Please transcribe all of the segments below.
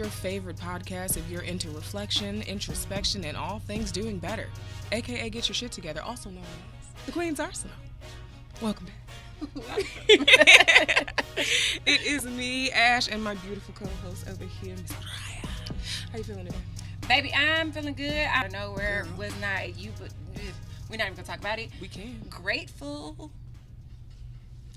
favorite podcast if you're into reflection, introspection, and all things doing better, aka Get Your Shit Together, also known as the Queen's Arsenal. Welcome back. It is me, Ash, and my beautiful co-host over here, Miss Raya. How you feeling today? Baby, I'm feeling good. I don't know where it was not you, but we're not even gonna talk about it. We can. Grateful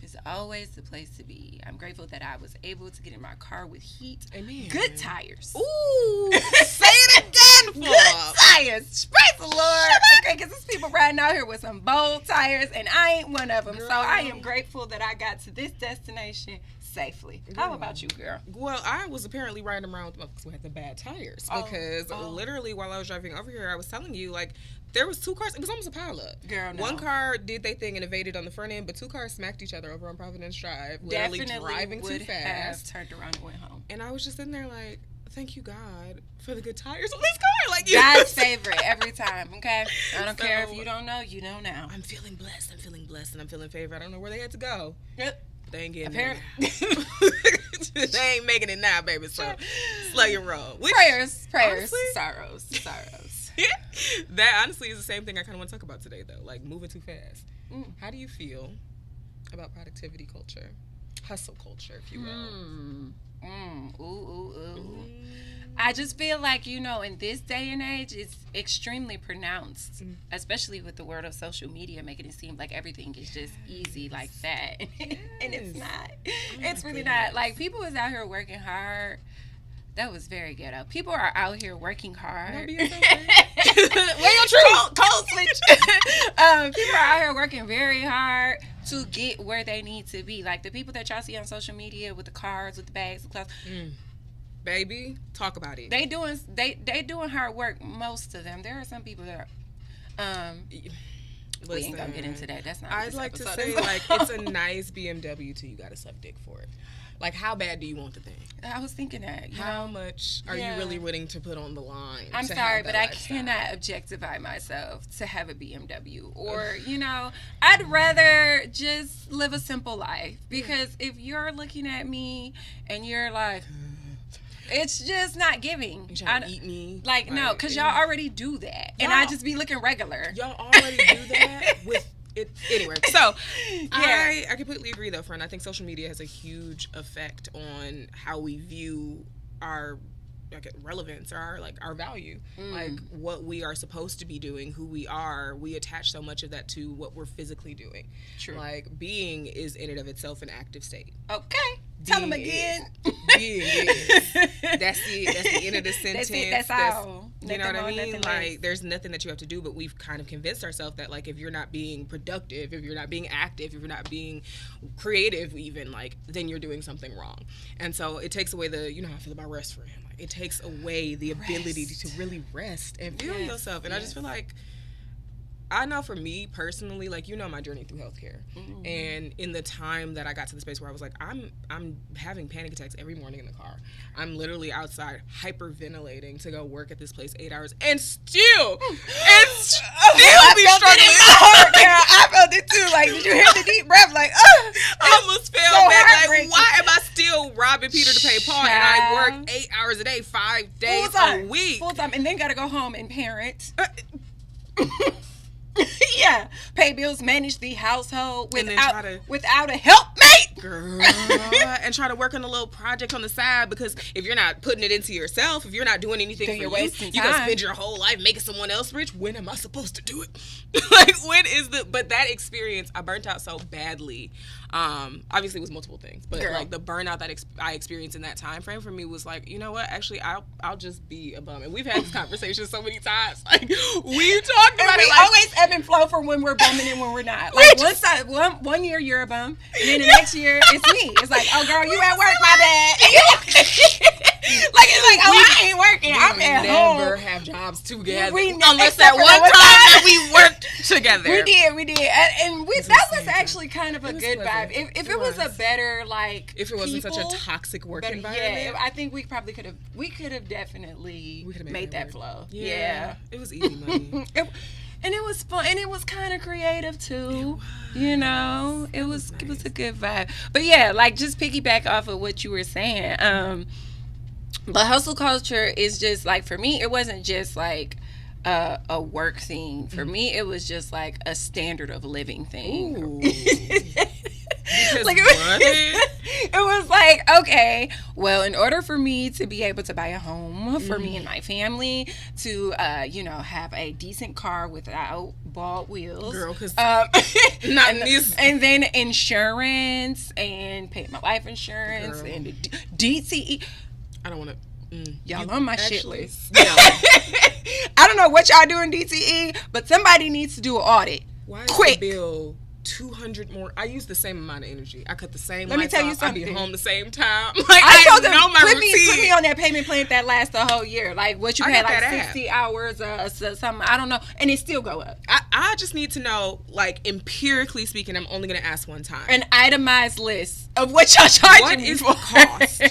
is always the place to be. I'm grateful that I was able to get in my car with heat. Amen. Good tires. Ooh, say it again. Good tires. Praise the Lord. Okay, because there's people riding out here with some bold tires, and I ain't one of them. Girl. So I am grateful that I got to this destination safely. How about you, girl? Well, I was apparently riding around because we had the bad tires. Because literally while I was driving over here, I was telling you, like, there was two cars. It was almost a pileup. Girl, no. One car did their thing and evaded on the front end, but two cars smacked each other over on Providence Drive. Literally Definitely driving would too fast. have turned around and went home. And I was just sitting there like, thank you, God, for the good tires on this car. Like, you God's favorite every time, okay? I don't care if you don't know, you know now. I'm feeling blessed, and I'm feeling favored. I don't know where they had to go. Yep. They ain't getting there now. They ain't making it now, baby, so slow your roll. Prayers, honestly, sorrows. That honestly is the same thing I kind of want to talk about today, though, like moving too fast. How do you feel about productivity culture, hustle culture, if you will? Ooh. I just feel like, in this day and age, it's extremely pronounced, especially with the world of social media, making it seem like everything is just easy like that. And it's not. It's really not. Like, people is out here working hard. That was very ghetto. People are out here working hard. Where your truth? Cold switch. People are out here working very hard to get where they need to be. Like the people that y'all see on social media with the cars, with the bags, the clothes. Baby, talk about it. They doing hard work. Most of them. There are some people that we ain't gonna get into that. That's not. I'd like to say like it's a nice BMW till you gotta suck dick for it. Like, how bad do you want the thing? I was thinking that. How much are you really willing to put on the line? I'm sorry, but I cannot objectify myself to have a BMW. Or, I'd rather just live a simple life. Because if you're looking at me and you're like, it's just not giving. You trying to eat me? Like, no, because y'all already do that. And I just be looking regular. Y'all already do that with... Anyway, so I completely agree though, friend. I think social media has a huge effect on how we view our relevance or our value, like what we are supposed to be doing, who we are. We attach so much of that to what we're physically doing. True. Like being is in and of itself an active state. Okay. Tell them again. Being is. That's the end of the sentence. That's all. You know what I mean? Like, there's nothing that you have to do, but we've kind of convinced ourselves that, like, if you're not being productive, if you're not being active, if you're not being creative even, like, then you're doing something wrong. And so it takes away how I feel about rest for him. Like, it takes away the ability to really rest and feel yourself. And I just feel like, I know for me personally, like, my journey through healthcare. And in the time that I got to the space where I was like, I'm having panic attacks every morning in the car. I'm literally outside hyperventilating to go work at this place 8 hours and still be struggling. I felt it too. Like, did you hear the deep breath? Like, I almost fell back. Like, why am I still robbing Peter to pay Paul? And I work 8 hours a day, 5 days a week. Full time. And then got to go home and parent. Yeah, pay bills, manage the household without a helpmate. Girl, and try to work on a little project on the side, because if you're not putting it into yourself, if you're not doing anything for you, you're gonna spend your whole life making someone else rich. When am I supposed to do it? Like, but that experience, I burnt out so badly. Obviously it was multiple things, but like the burnout that I experienced in that time frame for me was like, you know what? Actually, I'll just be a bum. And we've had this conversation so many times. Like, we talked about it. We always ebb and flow from when we're bumming and when we're not. Like, one year you're a bum, and then the next year it's me. It's like, oh girl, you at work, my bad. It's like, I ain't working. I'm at home. We never have jobs together. Unless that one time that we worked together. We did. And that was actually kind of a good vibe. If it was a better, like, if it wasn't such a toxic work environment, I think we probably could have definitely made that flow. Yeah. It was easy money. And it was fun, and it was kind of creative too. It was a good vibe. But yeah, like, just piggyback off of what you were saying. But hustle culture is just like, for me, it wasn't just like a work thing. For me, it was just like a standard of living thing. Like it was like, okay, well, in order for me to be able to buy a home for me and my family, to have a decent car without bald wheels, girl, because and then insurance and pay my life insurance, girl, and the DTE. I don't want to. Y'all on my shit list. Yeah. I don't know what y'all do in DTE, but somebody needs to do an audit. Why is quick the bill 200 more? I use the same amount of energy. I cut the same. Let me tell you something. I be home the same time. Like I told them, know my routine. Put me on that payment plan that lasts the whole year. Like what you pay, like 60 hours or something. I don't know, and it still go up. I just need to know, like, empirically speaking. I'm only gonna ask one time. An itemized list of what y'all charging. What is the cost?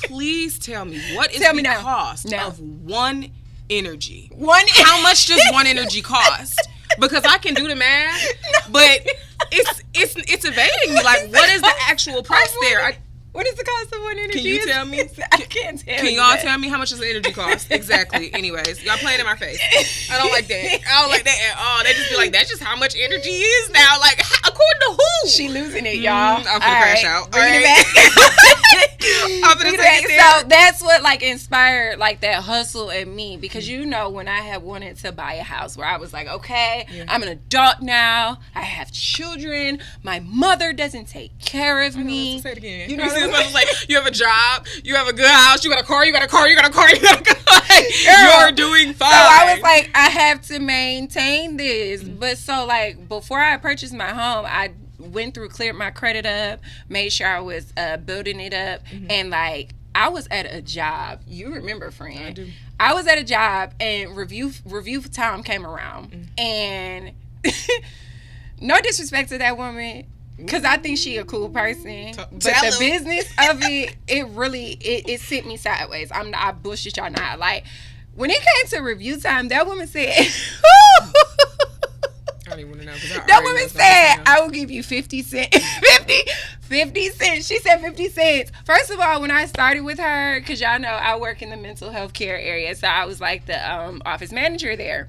Please tell me what is the cost of one energy. How much does one energy cost? Because I can do the math, but it's evading me. Like, what is the actual price there? What is the cost of one energy? Can you tell me? I can't tell you. Can y'all tell me how much does the energy cost? Exactly. Anyways, y'all playing in my face. I don't like that. I don't like that at all. They just be like, that's just how much energy is now. Like, according to who? She losing it, y'all. I'm gonna crash out. Bring it back. I'm gonna take it. So that's what like inspired like that hustle in me, because when I had wanted to buy a house where I was like, okay, I'm an adult now. I have children. My mother doesn't take care of me. Say it again. You know what I'm saying? Like, you have a job, you have a good house, you got a car, you got a car, you got a car, you got a car. You're doing fine. So I was like, I have to maintain this. But so like before I purchased my home, I went through, cleared my credit up, made sure I was building it up, and like I was at a job. You remember, friend? I do. I was at a job, and review time came around, and no disrespect to that woman, because I think she a cool person, but the business of it really it sent me sideways. I bullshit y'all not. Like when it came to review time, that woman said. I don't even want to know. That woman said, I will give you 50 cents. 50 cents. She said 50 cents. First of all, when I started with her, because y'all know I work in the mental health care area, so I was like the office manager there.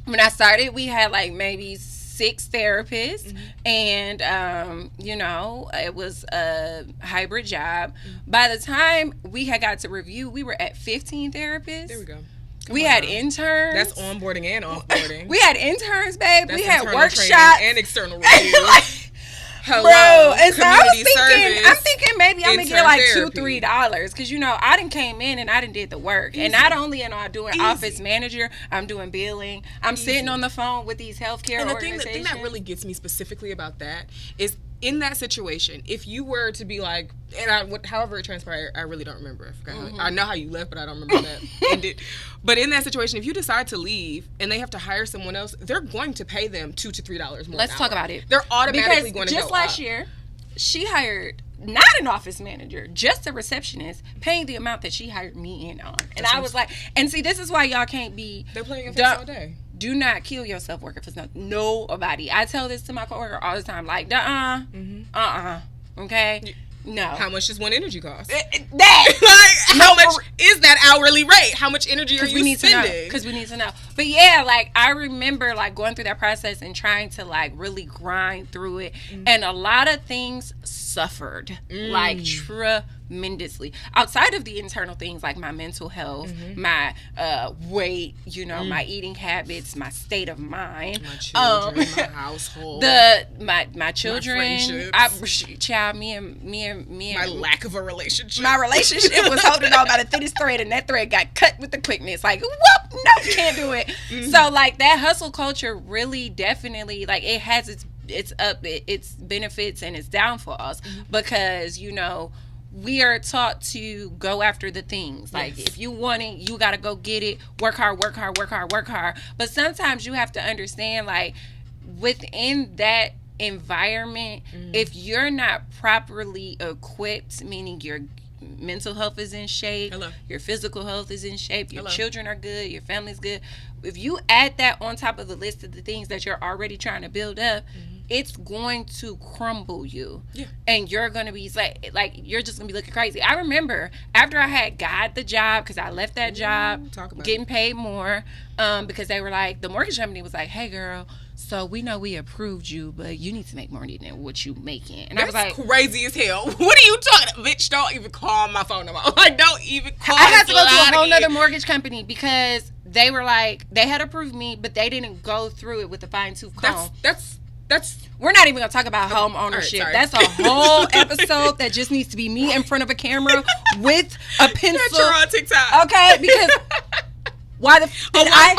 When I started, we had like maybe 6 therapists, and it was a hybrid job. By the time we had got to review, we were at 15 therapists. There we go. We had interns. That's onboarding and offboarding. We had interns, babe. That's we had workshops and external review. Hello, bro. And so I'm service, thinking maybe I'm gonna get like $2-3 because I done came in and I done did the work. Easy. And not only am I doing office manager, I'm doing billing. I'm sitting on the phone with these healthcare organizations. And the thing that really gets me specifically about that is, in that situation, if you were to be like, and however it transpired, I really don't remember. I forgot. I know how you left, but I don't remember that ended. But in that situation, if you decide to leave and they have to hire someone else, they're going to pay them $2 to $3 more. Let's talk about it. They're automatically going to go up. Just last year, she hired not an office manager, just a receptionist, paying the amount that she hired me in on. And I was like, and see, this is why y'all can't be. They're playing in face all day. Do not kill yourself working for nobody. I tell this to my coworker all the time, like, okay? No. How much does one energy cost? That. How much is that hourly rate? How much energy are you spending? Because we need to know. But yeah, like, I remember, like, going through that process and trying to, like, really grind through it. And a lot of things suffered, like, tremendously. Outside of the internal things, like my mental health, my weight, my eating habits, my state of mind. My children, my household. My children. My friendships. My lack of a relationship. My relationship was holding on by the thinnest thread, and that thread got cut with the quickness. Like, whoop, no, can't do it. So, like, that hustle culture really definitely, like, it has its benefits and its downfalls, because, we are taught to go after the things. Like, if you want it, you got to go get it. Work hard, work hard, work hard, work hard. But sometimes you have to understand, like, within that environment, if you're not properly equipped, meaning your mental health is in shape, your physical health is in shape, your children are good, your family's good, if you add that on top of the list of the things that you're already trying to build up, it's going to crumble you. Yeah. And you're going to be like you're just going to be looking crazy. I remember after I had got the job, because I left that job getting paid more, because they were like, the mortgage company was like, hey girl, so we know we approved you, but you need to make more than what you making. And that's I was like, crazy as hell. What are you talking about? Bitch, don't even call my phone no more. Like, don't even call. I had to go to a whole nother mortgage company because they were like, they had approved me, but they didn't go through it with a fine tooth comb. That's we're not even gonna talk about home ownership. Right, that's a whole episode that just needs to be me in front of a camera with a pencil. That you're on TikTok. Okay, because why did I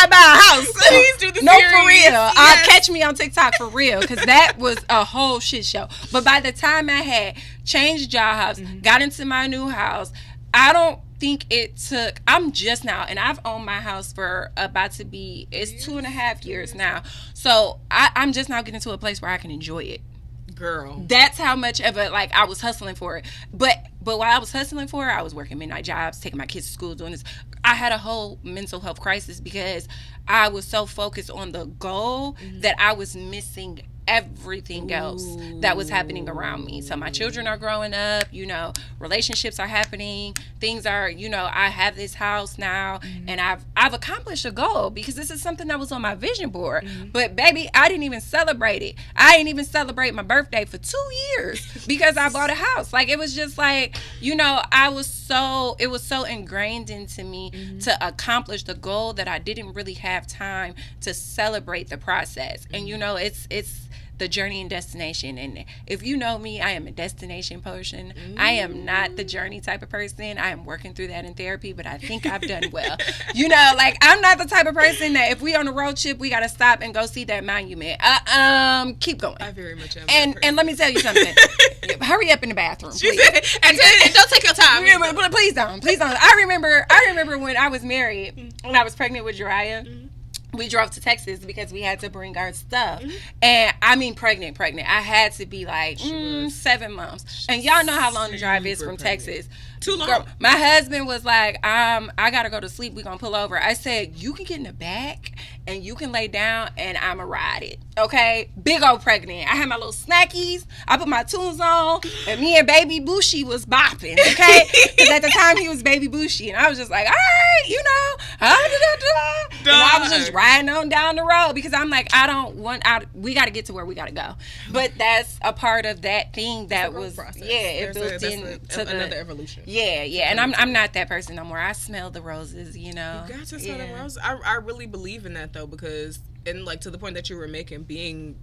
buy a house? Please do the no, series. For real. Yes. Catch me on TikTok for real, because that was a whole shit show. But by the time I had changed jobs, got into my new house, I don't think it took, I'm just now, and I've owned my house for about to be, it's 2.5 years now. So I'm just now getting to a place where I can enjoy it. Girl. That's how much of a, like, I was hustling for it. But while I was hustling for it, I was working midnight jobs, taking my kids to school, doing this. I had a whole mental health crisis because I was so focused on the goal that I was missing everything else that was happening around me. So my children are growing up, you know, relationships are happening, things are, you know, I have this house now, and I've accomplished a goal because this is something that was on my vision board. But baby, I didn't even celebrate it. I didn't even celebrate my birthday for 2 years because I bought a house. Like, it was just like, you know, it was so ingrained into me to accomplish the goal that I didn't really have time to celebrate the process. And you know, it's the journey and destination. And if you know me, I am a destination person. I am not the journey type of person. I am working through that in therapy, but I think I've done well. You know, like, I'm not the type of person that if we on a road trip, we got to stop and go see that monument. Keep going. I very much am. And let me tell you something. Hurry up in the bathroom, please. And don't take your time. But please don't. I remember when I was married and I was pregnant with Jariah. We drove to Texas because we had to bring our stuff. And I mean, pregnant. I had to be like 7 months. And y'all know how long the drive is from Texas. Too long. Girl, my husband was like, I gotta go to sleep. We gonna pull over. I said, you can get in the back and you can lay down and I'ma ride it. Okay? Big old pregnant. I had my little snackies. I put my tunes on, and me and Baby Bushy was bopping. Okay? Because at the time he was Baby Bushy, and I was just like, all right, you know, and I was just riding on down the road because I'm like, we got to get to where we got to go. But that's a part of that thing that was, process. It built into another evolution. Yeah, and I'm not that person no more. I smell the roses, you know. You got to smell the roses. I really believe in that though, because, and like to the point that you were making, being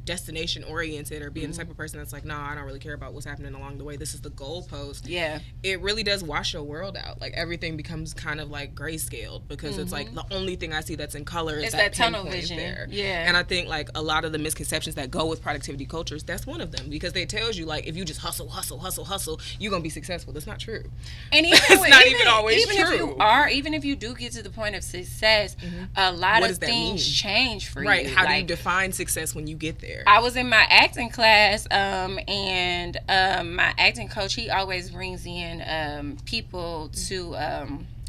destination oriented, or being the type of person that's like, I don't really care about what's happening along the way. This is the goalpost. Yeah. It really does wash your world out. Like, everything becomes kind of like grayscaled because it's like the only thing I see that's in color is that tunnel vision. There. Yeah. And I think like a lot of the misconceptions that go with productivity cultures, that's one of them, because they tells you like, if you just hustle, you're gonna be successful. That's not true. And even it's not even always true. Even if you do get to the point of success, a lot of things change for you. Right. How do you define success when you get there? I was in my acting class, and my acting coach, he always brings in people to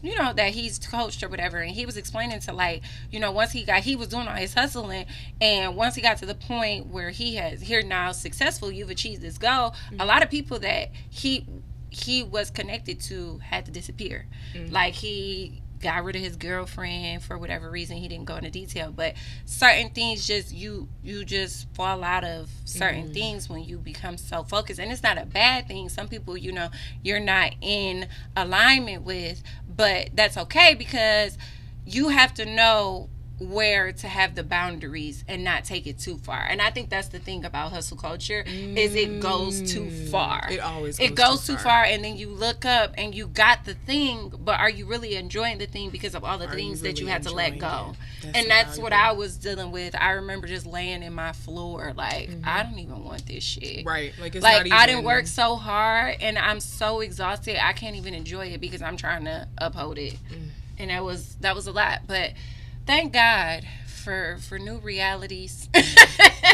you know, that he's coached or whatever, and he was explaining to, like, you know, once he was doing all his hustling, and once he got to the point where you're now successful, you've achieved this goal, a lot of people that he was connected to had to disappear. Like, he got rid of his girlfriend for whatever reason. He didn't go into detail, but certain things just you just fall out of certain things when you become so focused. And it's not a bad thing. Some people, you know, you're not in alignment with, but that's okay, because you have to know where to have the boundaries and not take it too far. And I think that's the thing about hustle culture, is it goes too far. It always goes too far, and then you look up and you got the thing, but are you really enjoying the thing because of all the things that you had to let go? And that's what I was dealing with. I remember just laying in my floor like, I don't even want this shit. Right. Like, it's like, not even... I didn't work so hard and I'm so exhausted, I can't even enjoy it because I'm trying to uphold it. And that was a lot. But thank God for new realities. I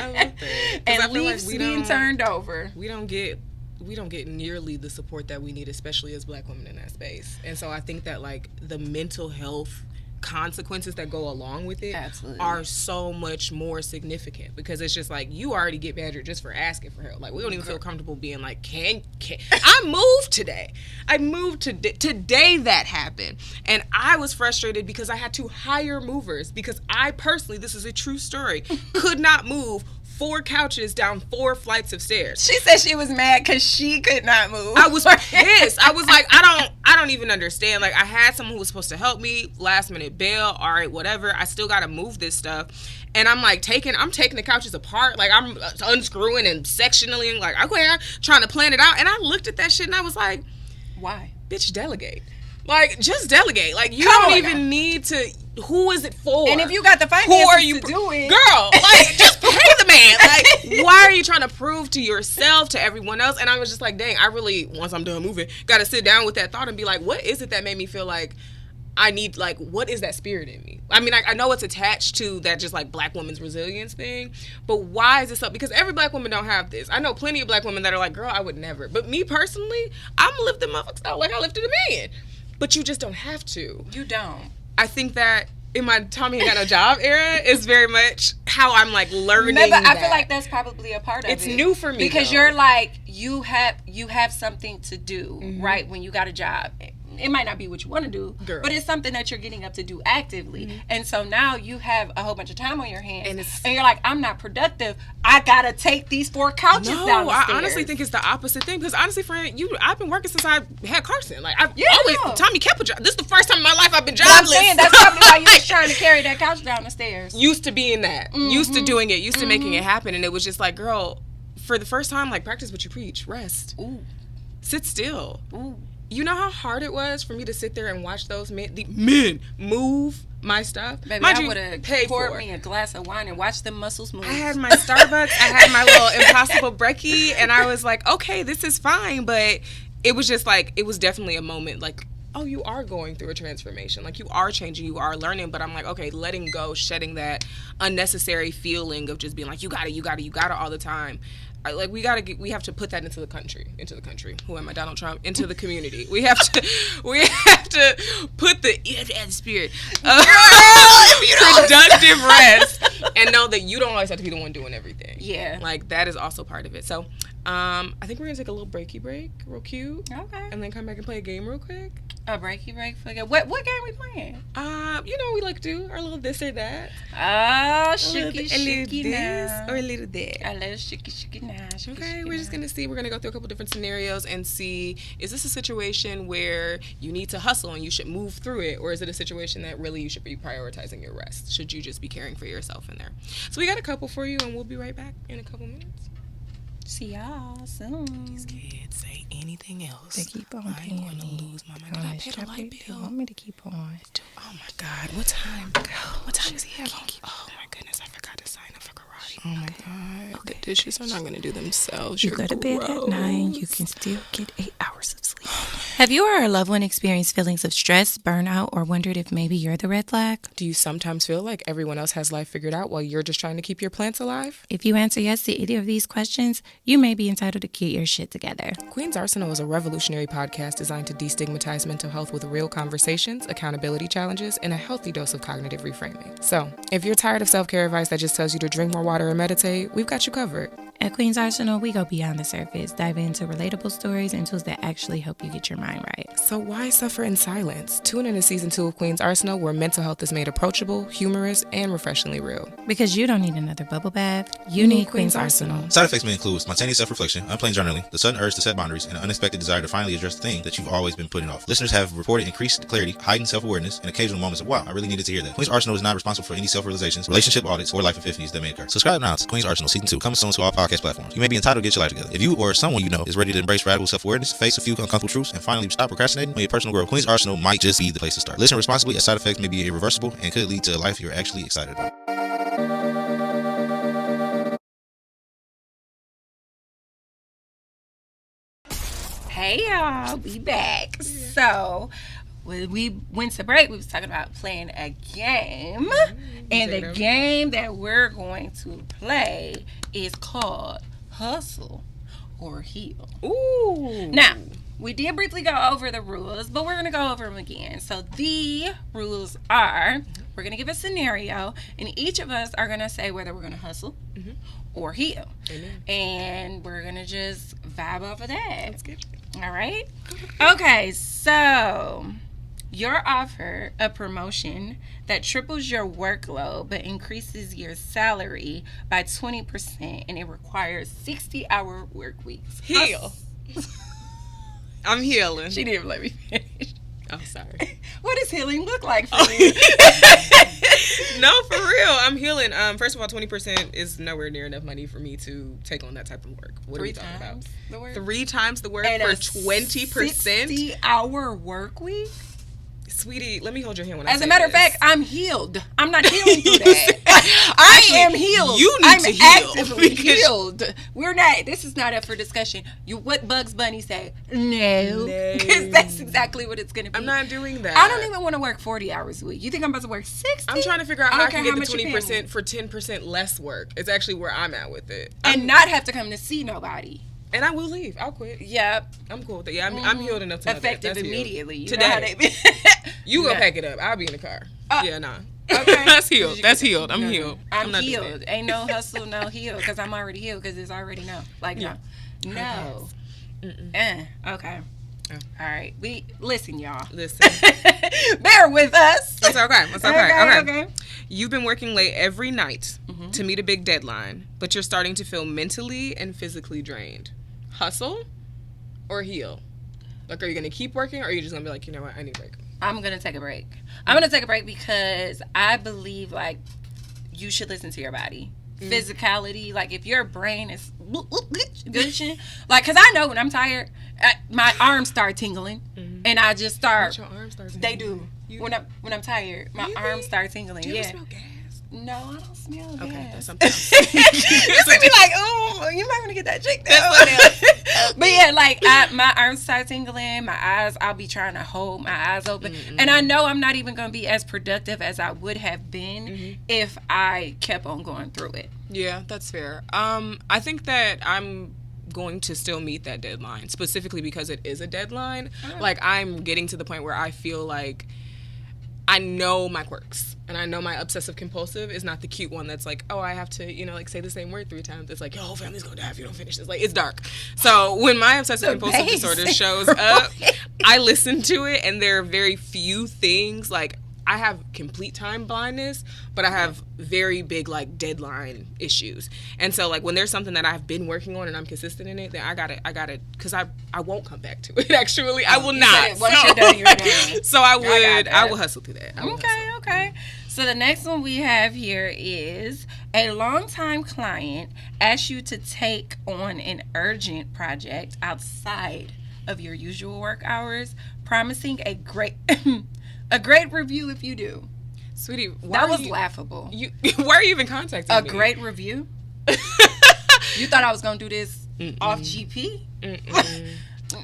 love that. And leaves like being turned over. We don't get we don't get nearly the support that we need, especially as Black women in that space. And so I think that like the mental health consequences that go along with it Absolutely. are so much more significant, because it's just like you already get badgered just for asking for help. Like we don't even feel comfortable being like, can I moved today? I moved today that happened, and I was frustrated because I had to hire movers because I personally, this is a true story, could not move 4 couches down 4 flights of stairs. She said she was mad because she could not move. I was pissed. I was like, I don't even understand. Like, I had someone who was supposed to help me, last minute bail, all right, whatever. I still got to move this stuff. And I'm like I'm taking the couches apart. Like, I'm unscrewing and sectioning. Like, okay, I'm trying to plan it out. And I looked at that shit and I was like, why? Bitch, delegate. Like, just delegate. Like, you don't even need to. Who is it for? And if you got the finances to do it, girl, like, just pay the man. Like, why are you trying to prove to yourself, to everyone else? And I was just like, dang, I really, once I'm done moving, got to sit down with that thought and be like, what is it that made me feel like I need, like, what is that spirit in me? I mean, I know it's attached to that just, like, Black women's resilience thing, but why is this up? Because every Black woman don't have this. I know plenty of Black women that are like, girl, I would never. But me personally, I'm lifting motherfuckers out like I lifted a man. But you just don't have to. You don't. I think that in my Tommy Ain't Got No Job era is very much how I'm like learning. I feel like that's probably a part of it. It's new for me because though. You're like you have something to do right when you got a job. It might not be what you want to do, girl, but it's something that you're getting up to do actively. And so now you have a whole bunch of time on your hands, and you're like, I'm not productive. I gotta take these 4 couches down the stairs. I honestly think it's the opposite thing, because honestly, friend, I've been working since I had Carson. Like, I've always, Tommy kept a job. This is the first time in my life I've been jobless. I'm saying that's probably why you was trying to carry that couch down the stairs. Used to being that. Used to doing it. Used to making it happen. And it was just like, girl, for the first time, like, practice what you preach. Rest. Ooh. Sit still. Ooh. You know how hard it was for me to sit there and watch those men move my stuff? Baby, I would have poured me a glass of wine and watched them muscles move. I had my Starbucks, I had my little Impossible Brekkie, and I was like, okay, this is fine. But it was just like, it was definitely a moment like, oh, you are going through a transformation. Like, you are changing, you are learning. But I'm like, okay, letting go, shedding that unnecessary feeling of just being like, you got it all the time. Like, we have to put that into the country. Who am I, Donald Trump? Into the community. We have to put the spirit productive rest, and know that you don't always have to be the one doing everything. Yeah, like, that is also part of it. So, I think we're gonna take a little break, real cute. Okay. And then come back and play a game real quick. A break for what game we playing? We like to do our little this or that. Oh, shooky now. Or a little that. A little shooky now. Okay, we're just gonna see. We're gonna go through a couple different scenarios and see, is this a situation where you need to hustle and you should move through it, or is it a situation that really you should be prioritizing your rest? Should you just be caring for yourself in there? So we got a couple for you, and we'll be right back in a couple minutes. See y'all soon. These kids say anything else. They keep on paying. I'm going to lose my mind. Did I pay the light bill? You want me to keep on? Oh my God. What time? What time does he have on? Oh my goodness. I forgot to sign up for karate. Oh my God. Okay. The dishes are not going to do themselves. You go to bed at 9. You can still get 8 hours of sleep. Have you or a loved one experienced feelings of stress, burnout, or wondered if maybe you're the red flag? Do you sometimes feel like everyone else has life figured out while you're just trying to keep your plants alive? If you answer yes to any of these questions, you may be entitled to get your shit together. Queen's Arsenal is a revolutionary podcast designed to destigmatize mental health with real conversations, accountability challenges, and a healthy dose of cognitive reframing. So, if you're tired of self-care advice that just tells you to drink more water or meditate, we've got you covered. At Queen's Arsenal, we go beyond the surface, dive into relatable stories and tools that actually help you get your mind right. So why suffer in silence? Tune in to Season 2 of Queen's Arsenal, where mental health is made approachable, humorous, and refreshingly real. Because you don't need another bubble bath, you need Queen's Arsenal. Side effects may include spontaneous self-reflection, unplanned journaling, the sudden urge to set boundaries, and an unexpected desire to finally address the thing that you've always been putting off. Listeners have reported increased clarity, heightened self-awareness, and occasional moments of, wow, I really needed to hear that. Queen's Arsenal is not responsible for any self-realizations, relationship audits, or life epiphanies that may occur. Subscribe now to Queen's Arsenal Season 2, coming soon to all podcast platforms. You may be entitled to get your life together. If you or someone you know is ready to embrace radical self-awareness, face a few uncomfortable truths, and finally stop procrastinating on your personal growth, Queen's Arsenal might just be the place to start. Listen responsibly, as side effects may be irreversible and could lead to a life you're actually excited about. Hey y'all, we back. So when we went to break, we was talking about playing a game. And the game that we're going to play is called Hustle or heal? Ooh. Now, we did briefly go over the rules, but we're going to go over them again. So the rules are, we're going to give a scenario, and each of us are going to say whether we're going to hustle or heal. Amen. And we're going to just vibe off of that. That's good. All right? Okay, so you're offered a promotion that triples your workload but increases your salary by 20%, and it requires 60-hour work weeks. Heal. I'm healing. She didn't even let me finish. Oh, sorry. What does healing look like for you? No, for real. I'm healing. First of all, 20% is nowhere near enough money for me to take on that type of work. What are we talking about? 3 times the work And for a 20%? 60-hour work week? Sweetie, let me hold your hand when I say As a matter of this. fact, I'm healed. I'm not healing through that. I am healed. You need I'm to heal. actively Because- healed. We're not. This is not up for discussion. What Bugs Bunny say? No, because that's exactly what it's gonna be. I'm not doing that. I don't even want to work 40 hours a week. You think I'm about to work 60? I'm trying to figure out how I can don't get care the how much you pay me. 20% for 10% less work. It's actually where I'm at with it. And not have to come to see nobody. And I will leave. I'll quit. Yep. I'm cool with it. Yeah, I'm healed enough to know that. Effective That's healed. immediately. You Today. know how they be. You go Yeah. pack it up. I'll be in the car. Yeah, nah. Okay. That's healed. That's healed. I'm healed. I'm not doing healed. that. Ain't no hustle, no heal, because I'm already healed, because it's already no. Like, Yeah. no. Okay. Oh. All right. Listen, y'all. Listen. Bear with us. It's okay. It's okay. Okay. You've been working late every night to meet a big deadline, but you're starting to feel mentally and physically drained. Hustle or heal? Like, are you going to keep working, or are you just going to be like, you know what, I need a break? I'm going to take a break. I'm going to take a break because I believe, like, you should listen to your body. Physicality, like, if your brain is gushing, like, because I know when I'm tired, my arms start tingling, and I just start. Your arms start They do. When I'm tired, my arms start tingling. Do you ever Yeah. smell gas? No, I don't smell gas. Okay, that's something else. It's gonna be like, oh, you might want to get that checked out. But yeah, like my arms start tingling, my eyes. I'll be trying to hold my eyes open, and I know I'm not even gonna be as productive as I would have been if I kept on going through it. Yeah, that's fair. I think that I'm going to still meet that deadline, specifically because it is a deadline. Like, I'm getting to the point where I feel like I know my quirks, and I know my obsessive compulsive is not the cute one that's like, oh, I have to, you know, like, say the same word 3 times. It's like, your whole family's gonna die if you don't finish this. Like, it's dark. So when my obsessive compulsive disorder shows up, I listen to it, and there are very few things, like, I have complete time blindness, but I have very big, like, deadline issues. And so, like, when there's something that I've been working on and I'm consistent in it, then I gotta, because I won't come back to it, actually. I will not. Once you're done, you're done. So I will hustle through that. Okay. So the next one we have here is a longtime client asks you to take on an urgent project outside of your usual work hours, promising a great review if you do. Sweetie, That was laughable. Why are you even contacting me? A great review? You thought I was going to do this off GP?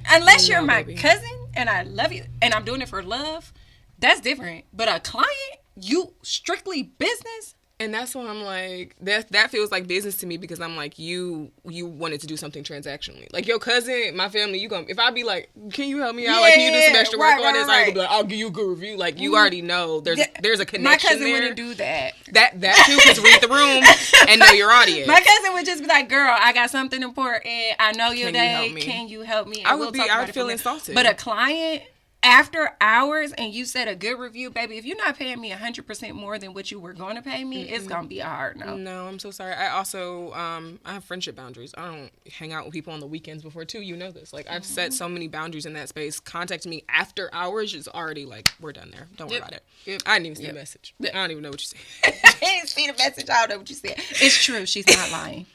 Unless you're my cousin and I love you and I'm doing it for love, that's different. But a client, you strictly business? And that's why I'm like, that feels like business to me, because I'm like, you wanted to do something transactionally. Like, your cousin, my family, if I be like, can you help me out? Like, can you do some extra work on this? I ain't gonna be like, I'll give you a good review. Like, you already know there's a connection my cousin there. wouldn't do that. That too, because read the room and know your audience. My cousin would just be like, girl, I got something important. I know your day. Can you help me? And I would feel insulted. But a client, after hours, and you said a good review, baby, if you're not paying me 100% more than what you were going to pay me, it's going to be a hard no. No, I'm so sorry. I also, I have friendship boundaries. I don't hang out with people on the weekends before, too. You know this. Like, I've set so many boundaries in that space. Contacting me after hours is already like, we're done there. Don't worry about it. I didn't even see the message. I don't even know what you said. I didn't see the message. I don't know what you said. It's true. She's not lying.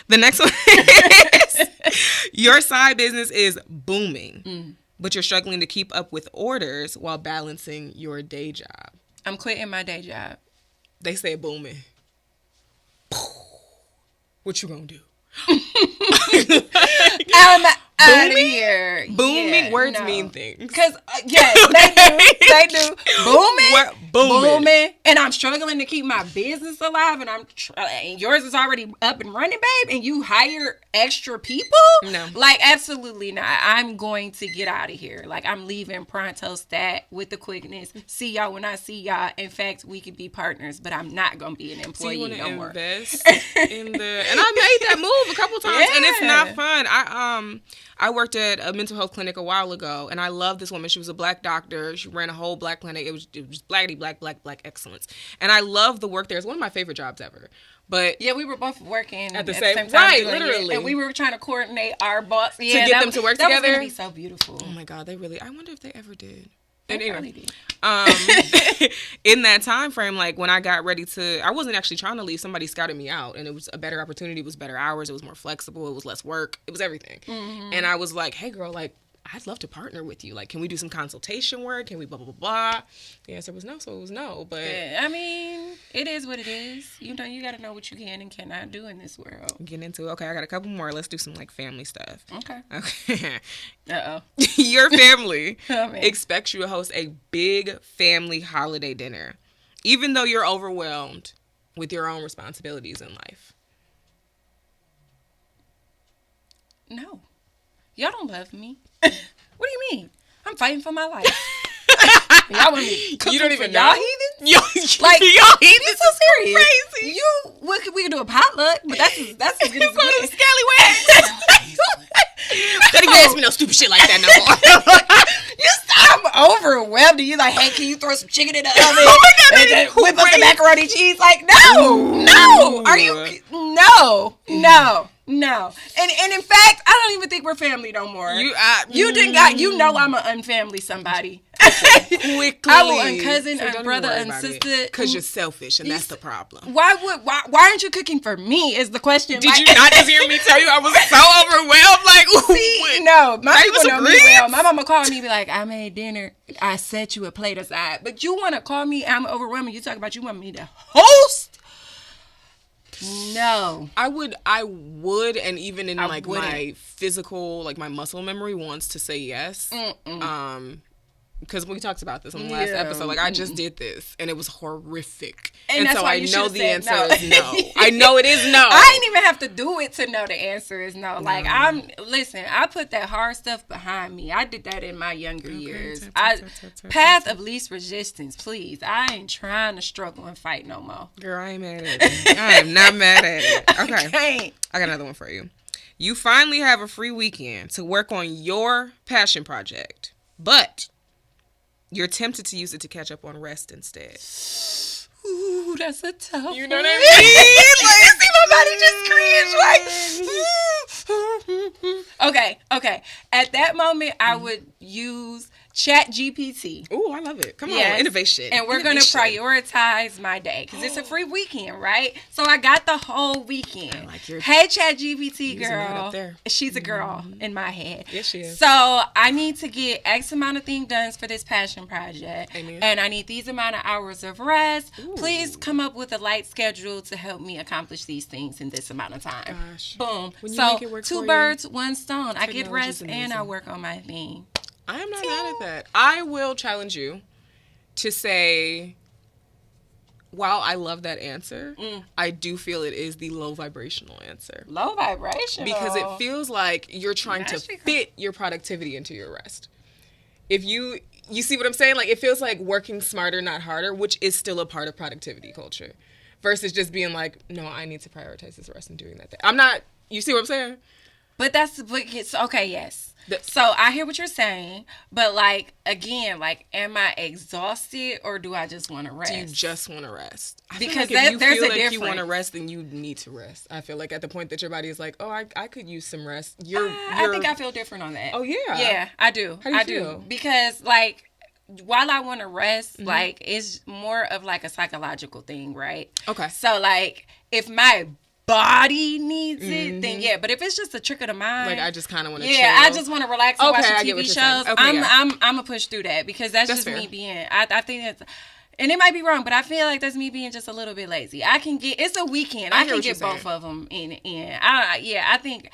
The next one is your side business is booming, but you're struggling to keep up with orders while balancing your day job. I'm quitting my day job. They say booming. What you gonna do? out of here. Booming words mean things. Because, yes, they do. Booming. And I'm struggling to keep my business alive. And and yours is already up and running, babe. And you hire extra people? No. Like, absolutely not. I'm going to get out of here. Like, I'm leaving pronto stat with the quickness. See y'all when I see y'all. In fact, we could be partners, but I'm not going to be an employee so you no more. Invest in the... And I made that move a couple times, and it's not fun. I worked at a mental health clinic a while ago, and I love this woman. She was a Black doctor. She ran a whole Black clinic. It was blackity, black excellence. And I love the work there. It's one of my favorite jobs ever. But yeah, we were both working at the same time. Right, literally. And we were trying to coordinate our boss. To get them to work together. That was going to be so beautiful. Oh my God, I wonder if they ever did. And anyway, in that time frame, like when I got ready I wasn't actually trying to leave. Somebody scouted me out, and it was a better opportunity. It was better hours. It was more flexible. It was less work. It was everything. Mm-hmm. And I was like, hey, girl, like, I'd love to partner with you. Like, can we do some consultation work? Can we blah, blah, blah, blah? The answer was no, so it was no. But I mean, it is what it is. You know, you got to know what you can and cannot do in this world. Get into it. Okay, I got a couple more. Let's do some, like, family stuff. Okay. Uh-oh. Your family expects you to host a big family holiday dinner, even though you're overwhelmed with your own responsibilities in life. No. Y'all don't love me. What do you mean? I'm fighting for my life. Y'all want me to cook you don't for even y'all know? heathens? Like, y'all heathens so serious. Crazy. We can do a potluck, but that's as good as it gets. Scallywags. Don't even ask me no stupid shit like that no more. I'm overwhelmed. You like, hey, can you throw some chicken in the oven? And then whip up the macaroni cheese? Like, no. Are you? No. And in fact, I don't even think we're family no more. You know I'm an unfamily somebody. Quickly. I will uncousin, unbrother, unsister. Because you're selfish, and that's the problem. Why aren't you cooking for me is the question. Did you not just hear me tell you I was so overwhelmed? Like, see, no, my people know me well. My mama called me and be like, I made dinner. I set you a plate aside. But you want to call me, I'm overwhelmed. You talk about you want me to host? No. I would, and even in my physical, like my muscle memory wants to say yes. Because we talked about this on the last episode. Like, I just did this, and it was horrific. And so I know the answer is no. I know it is no. I didn't even have to do it to know the answer is no. Like, I put that hard stuff behind me. I did that in my younger years. Path of least resistance, please. I ain't trying to struggle and fight no more. Girl, I ain't mad at it. I am not mad at it. Okay. I got another one for you. You finally have a free weekend to work on your passion project, but you're tempted to use it to catch up on rest instead. Ooh, that's a tough one. You know what I mean? Like, see my body just cringe. Like, okay. At that moment, I would use ChatGPT. Ooh, I love it. Come on, innovation. And we're going to prioritize my day because it's a free weekend, right? So I got the whole weekend. I like your hey, ChatGPT girl. She's a girl in my head. Yes, she is. So I need to get X amount of things done for this passion project. Amen. And I need these amount of hours of rest. Ooh. Please come up with a light schedule to help me accomplish these things in this amount of time. Gosh. Boom. When you so make it work 2 for birds, you, 1 stone. I get rest amazing. and I work on my thing. I am not mad at that. I will challenge you to say, while I love that answer, I do feel it is the low vibrational answer. Low vibrational? Because it feels like you're trying to fit your productivity into your rest. If you see what I'm saying? Like, it feels like working smarter, not harder, which is still a part of productivity culture. Versus just being like, no, I need to prioritize this rest and doing that thing. I'm not, you see what I'm saying? But okay, yes. So I hear what you're saying, but like, again, like, am I exhausted or do I just want to rest? Do you just want to rest? Because if you there's feel a like difference. You want to rest, then you need to rest. I feel like at the point that your body is like, oh, I could use some rest. I think I feel different on that. Oh, yeah. Yeah, I do. How do you feel? Do. Because, like, while I want to rest, like, it's more of like a psychological thing, right? Okay. So, like, if my body needs it, then yeah. But if it's just a trick of the mind, like, I just kind of want to chill. I just want to relax and watch the TV shows. Okay, I'm gonna push through that because that's just fair. me being. I think And it might be wrong, but I feel like that's me being just a little bit lazy. It's a weekend. I can get both of them in. I think,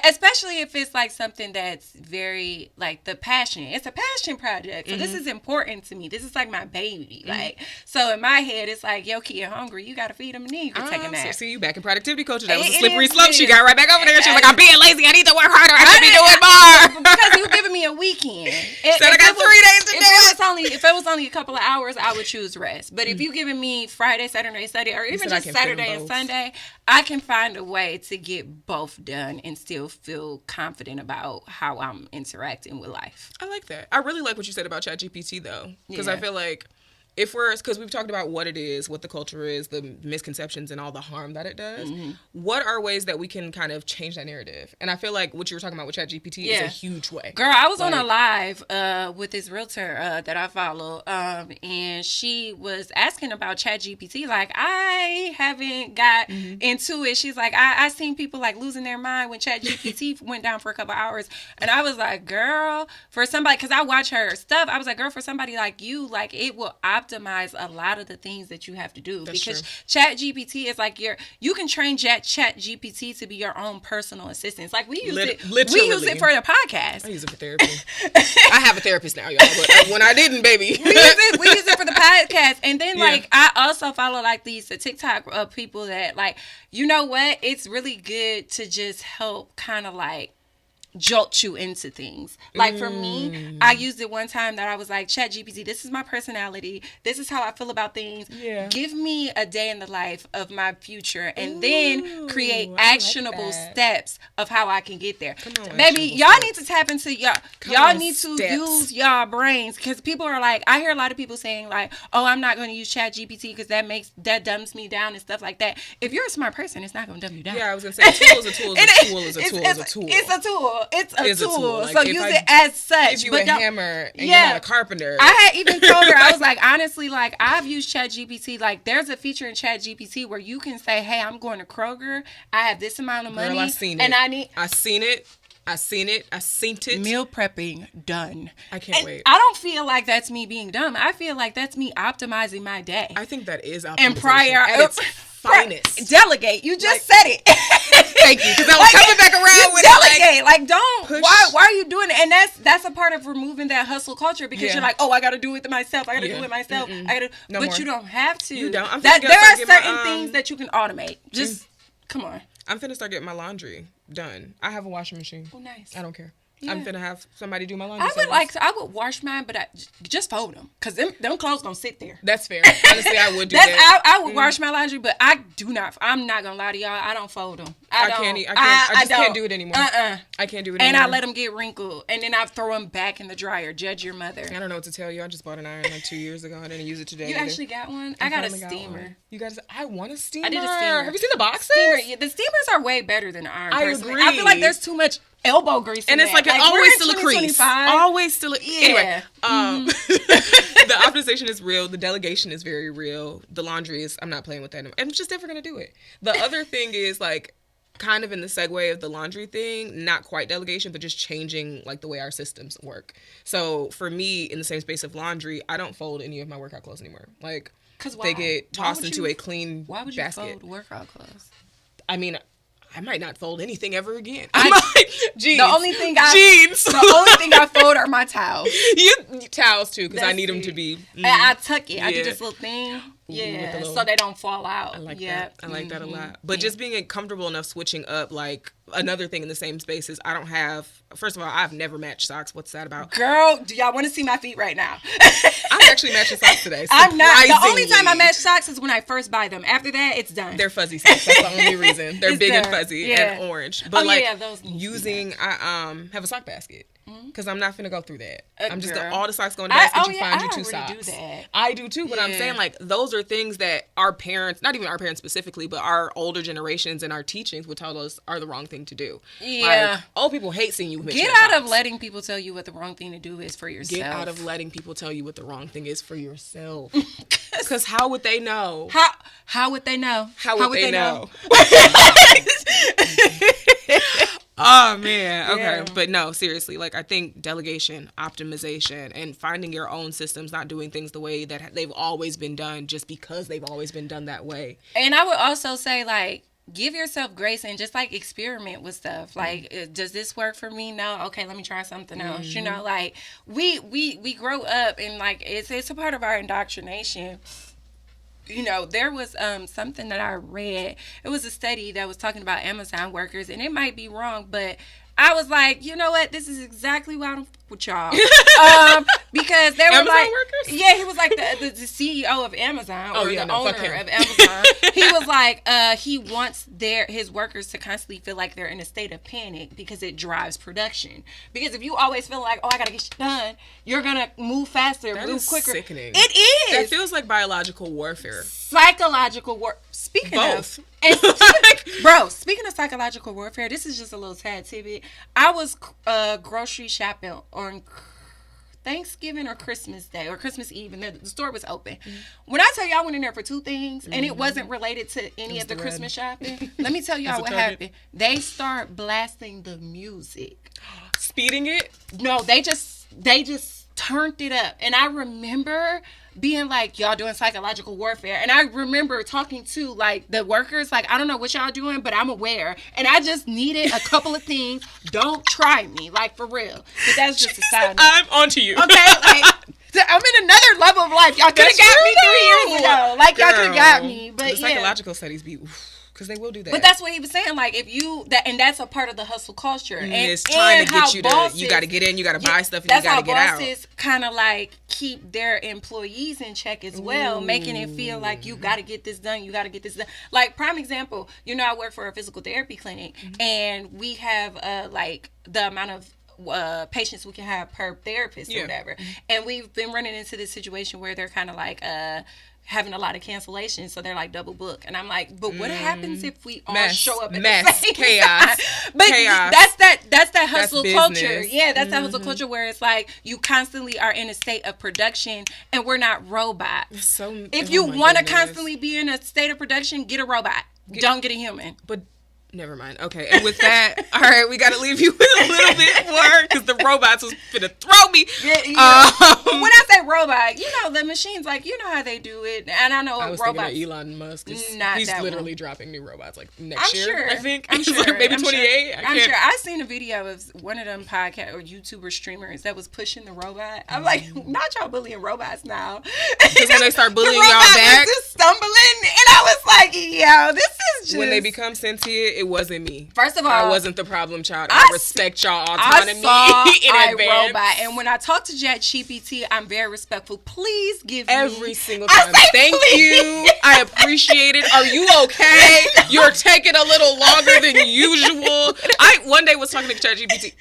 especially if it's like something that's very like the passion. It's a passion project. So this is important to me. This is like my baby. Like, so in my head, it's like, yo, kid hungry. You got to feed him, and then you can take a nap. See you back in productivity coach. That was a slippery slope. She got right back over there. She was like, I'm being lazy. I need to work harder. I should be doing more. Because you giving me a weekend. So I got 3 days to do it. If it was only a couple of hours, I would choose rest. But if you giving me Friday, Saturday, Sunday, or even just Saturday and Sunday, I can find a way to get both done and still feel confident about how I'm interacting with life. I like that. I really like what you said about ChatGPT though, because I feel like because we've talked about what it is, what the culture is, the misconceptions and all the harm that it does, what are ways that we can kind of change that narrative? And I feel like what you were talking about with ChatGPT is a huge way. Girl, I was on a live with this realtor that I follow, and she was asking about ChatGPT. Like, I haven't got into it. She's like, I seen people like losing their mind when ChatGPT went down for a couple hours. And I was like, girl, for somebody, because I watch her stuff, I was like, girl, for somebody like you, like it will optimize a lot of the things that you have to do. That's because ChatGPT is like you can train ChatGPT to be your own personal assistant. Like we use it for the podcast. I use it for therapy. I have a therapist now, y'all. But when I didn't, baby, we use it for the podcast. And then like I also follow like these TikTok people that like, you know what? It's really good to just help kind of like jolt you into things. Like for me, I used it one time that I was like, ChatGPT, this is my personality. This is how I feel about things. Yeah. Give me a day in the life of my future and then create actionable steps of how I can get there. Baby, y'all need to tap into y'all need to use y'all brains, because people are like, I hear a lot of people saying like, oh, I'm not going to use ChatGPT because that dumbs me down and stuff like that. If you're a smart person, it's not going to dumb you down. Yeah, I was going to say a tool is a tool. It's a tool. It's a tool. It's a tool. Like, so use it as such. If you a hammer and you're not a carpenter. I had even told her, I was like, honestly, like I've used ChatGPT. Like there's a feature in ChatGPT where you can say, hey, I'm going to Kroger. I have this amount of money. Girl, I seen it. And I seen it. I seen it. Meal prepping done. I can't wait. I don't feel like that's me being dumb. I feel like that's me optimizing my day. I think that is optimization. And at its finest. Delegate. You just said it. Thank you. Because I was coming back around with delegate. it. Like don't. Why are you doing it? And that's a part of removing that hustle culture, because you're like, oh, I got to do it myself. I got to do it myself. But you don't have to. You don't. There are certain things that you can automate. Just come on. I'm finna start getting my laundry done. I have a washing machine. Oh, nice. I don't care. Yeah. I'm finna have somebody do my laundry. I would wash mine, but I just fold them, because them clothes gonna sit there. That's fair. Honestly, I would do that. I would wash my laundry, but I'm not gonna lie to y'all. I don't fold them. I just can't do it anymore. I can't do it anymore. And I let them get wrinkled, and then I throw them back in the dryer. Judge your mother. I don't know what to tell you. I just bought an iron like 2 years ago. I didn't use it today. You actually got one? I got a steamer. I want a steamer. I did a steamer. Have you seen the boxes? The steamers are way better than the iron. I agree. I feel like there's too much elbow grease and it's like it always still a crease. Always still anyway, the optimization is real. The delegation is very real. The laundry is, I'm not playing with that anymore. I'm just never gonna do it. The other thing is like kind of in the segue of the laundry thing, not quite delegation, but just changing like the way our systems work. So for me, in the same space of laundry, I don't fold any of my workout clothes anymore. Like, because they get tossed into a clean basket. Why would you fold workout clothes? I mean, I might not fold anything ever again. Jeans. The only thing I fold are my towels. Towels too, because I need them to be. And I tuck it. I do this little thing. Yeah, so they don't fall out. I like that. I like that a lot. But just being comfortable enough switching up, like another thing in the same space is I don't have. First of all, I've never matched socks. What's that about? Girl, do y'all want to see my feet right now? I'm actually matching socks today. I'm not. The only time I match socks is when I first buy them. After that, it's done. They're fuzzy socks. That's the only reason. They're big and fuzzy and orange. But those using, I have a sock basket. Because I'm not finna go through that. I'm just all the socks going to the basket. Find you two socks. Do that. I do too, but I'm saying like those are things that our parents, not even our parents specifically, but our older generations and our teachings would tell us are the wrong thing to do. Yeah, like, old people hate seeing you. Get out of letting people tell you what the wrong thing to do is for yourself. Get out of letting people tell you what the wrong thing is for yourself. Because how would they know? How would they know? How would they know? Oh man. Okay. Yeah. But no, seriously, like I think delegation, optimization, and finding your own systems, not doing things the way that they've always been done just because they've always been done that way. And I would also say, like, give yourself grace and just like experiment with stuff. Like, does this work for me? No. Okay, let me try something else. You know, like we grow up and like it's a part of our indoctrination. You know, there was something that I read. It was a study that was talking about Amazon workers, and it might be wrong, but I was like, you know what? This is exactly why I don't fuck with y'all. Because they were Amazon like, workers? yeah, he was like the CEO of Amazon or the owner fuck him. of Amazon. He was like, he wants his workers to constantly feel like they're in a state of panic because it drives production. Because if you always feel like, oh, I gotta get shit done, you're gonna move faster, That move is quicker. sickening. It is. That feels like biological warfare. Psychological war. Speaking Both. of, and bro, speaking of psychological warfare, this is just a little tad tidbit. I was grocery shopping on Thanksgiving or Christmas Day or Christmas Eve, and the store was open. When I tell you I went in there for two things, and it wasn't related to any of the Christmas shopping, let me tell y'all what happened. They start blasting the music. Speeding it? No, they just turned it up. And I remember being like, y'all doing psychological warfare. And I remember talking to like the workers, like, I don't know what y'all doing, but I'm aware. And I just needed a couple of things. Don't try me, like, for real. But that's just a side note. I'm onto you. Okay, like, I'm in another level of life. Y'all could have got me 3 years ago. Like, y'all could have got me. But the psychological studies be, because they will do that. But that's what he was saying. Like, if you and that's a part of the hustle culture. And it's trying to get you bosses, you got to get in, you got to buy stuff, and that's you got to get out. how bosses kind of like keep their employees in check as well, making it feel like you got to get this done. You got to get this done. Like, prime example, you know, I work for a physical therapy clinic, and we have like the amount of patients we can have per therapist or whatever. And we've been running into this situation where they're kind of like having a lot of cancellations, so they're like double book. And I'm like, but what happens if we all show up at the same chaos time? But chaos. That's that hustle culture. Business. Yeah, that's that hustle culture where it's like you constantly are in a state of production, and we're not robots. So if you want to constantly be in a state of production, get a robot. Don't get a human. But never mind. Okay, and with that, all right, we got to leave you with a little bit more because the robots was finna throw me. When I say robot, you know the machines, like, you know how they do it, and I know I was robots. thinking of Elon Musk. Not he's that literally one. dropping new robots like next year. Sure. I think. I'm sure. Like maybe 28. I'm sure. I seen a video of one of them podcast or YouTuber streamers that was pushing the robot. I'm like, not y'all bullying robots now. Because when they start bullying the y'all robot back, was just stumbling, and I was like, yo, this is just. when they become sentient, it wasn't me. First of all, I wasn't the problem child. I respect y'all autonomy I in advance. Robot, and when I talk to ChatGPT, I'm very respectful. Please give me every single time. Thank please. you. I appreciate it. Are you okay? You're taking a little longer than usual. I one day was talking to ChatGPT.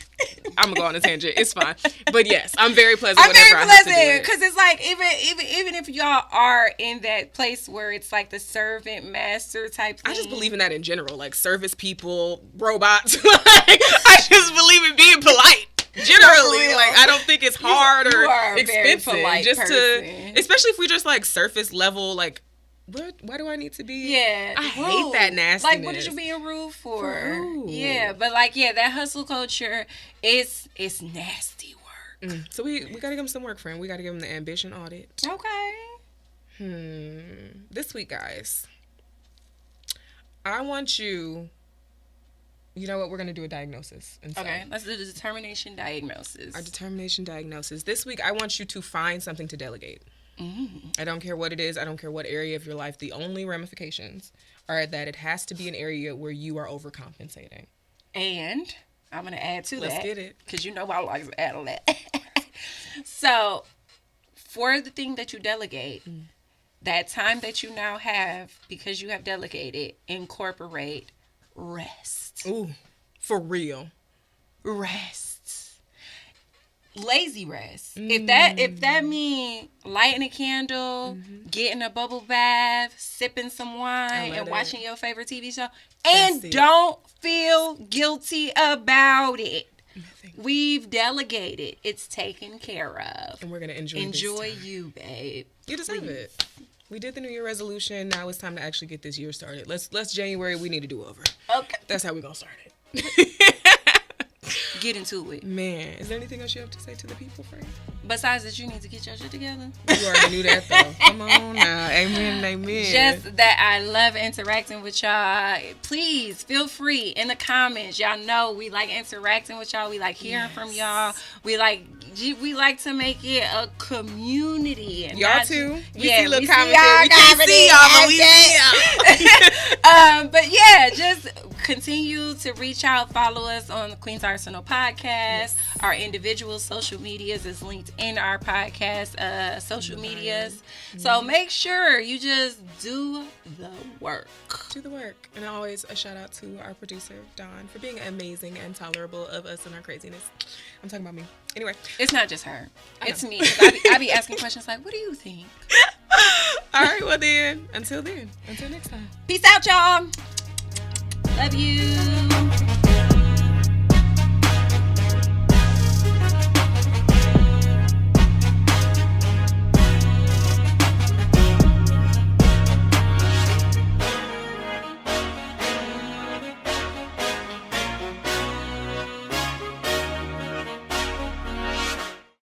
I'm gonna go on a tangent. It's fine. But yes, I'm very pleasant. I'm very whenever I have to do pleasant it. because it's like even if y'all are in that place where it's like the servant master type thing. I just believe in that in general, like service people, robots. I just believe in being polite. Generally, like I don't think it's hard or expensive. Just to, especially if we just like surface level, like. Why do I need to be? Yeah, I hate that nastiness. Like, what is you being rude for? Yeah, but like, yeah, that hustle culture is nasty work. So we gotta give him some work, friend. We gotta give him the ambition audit. Okay. This week, guys, I want you. You know what? We're gonna do a diagnosis. Okay, let's do the determination diagnosis. Our determination diagnosis. This week, I want you to find something to delegate. I don't care what it is. I don't care what area of your life. The only ramifications are that it has to be an area where you are overcompensating. And I'm going to add to that. Let's get it. Because you know I like to add on that. So, for the thing that you delegate, that time that you now have because you have delegated, incorporate rest. Ooh, for real. Rest. Lazy rest. If that mean lighting a candle, getting a bubble bath, sipping some wine, and watching your favorite TV show, and don't feel guilty about it. We've delegated. It's taken care of. And we're gonna enjoy you, babe. You deserve it. We did the New Year resolution. Now it's time to actually get this year started. Let's January. We need to do over. Okay. That's how we're gonna start it. get into it. Man, is there anything else you have to say to the people, Frank? Besides that, you need to get your shit together. You already knew that, though. Come on now. Amen, amen. Just that I love interacting with y'all. Please feel free in the comments. Y'all know we like interacting with y'all. We like hearing from y'all. We like to make it a community. And y'all too. We see little comments. We can't see y'all, but we see y'all. But yeah, just continue to reach out. Follow us on the Queen's Arsenal podcast. Yes. Our individual social medias is linked in our podcast social medias. So make sure you just do the work. Do the work. And always a shout out to our producer, Dawn, for being amazing and tolerable of us and our craziness. I'm talking about me. Anyway. It's not just her. It's me. I be asking questions like, what do you think? All right, well then. Until next time. Peace out, y'all. Love you.